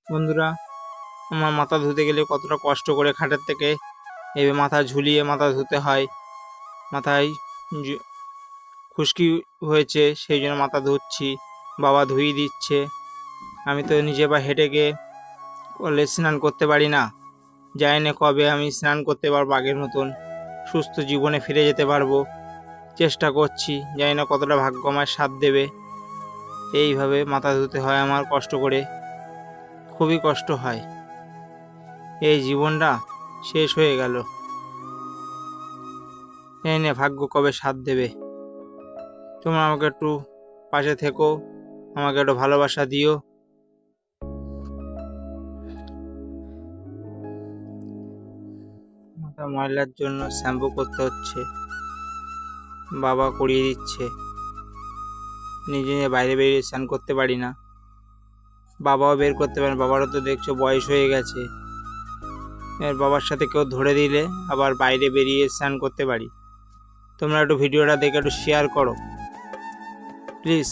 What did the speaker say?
বন্ধুরা, আমার মাথা ধুতে গেলে কতটা কষ্ট করে খাটের থেকে এভাবে মাথা ঝুলিয়ে মাথা ধুতে হয়। মাথায় খুশকি হয়েছে, সেই জন্য মাথা ধুচ্ছি, বাবা ধুইয়ে দিচ্ছে। আমি তো নিজে বা হেঁটে গিয়ে কলে স্নান করতে পারি না। জানি না কবে আমি স্নান করতে পারবো, আগের মতন সুস্থ জীবনে ফিরে যেতে পারবো। চেষ্টা করছি, জানি না কতটা ভাগ্য আমার সাথ দেবে। এইভাবে মাথা ধুতে হয় আমার কষ্ট করে, খুবই কষ্ট হয়। এই জীবনটা শেষ হয়ে গেল, জানি না ভাগ্য কবে সাথ দেবে। তোমরা আমাকে একটু পাশে থেকো, আমাকে একটু ভালোবাসা দিও। মাথা ময়লার জন্য শ্যাম্পু করতে হচ্ছে, বাবা করিয়ে দিচ্ছে। নিজে বাইরে বেরিয়ে স্নান করতে পারি না, বাবাও বের করতে পারে না। বাবারও তো দেখছো বয়স হয়ে গেছে। এর বাবার সাথে কেউ ধরে দিলে আবার বাইরে বেরিয়ে স্নান করতে পারি। তোমরা একটু ভিডিওটা দেখে একটু শেয়ার করো প্লিজ।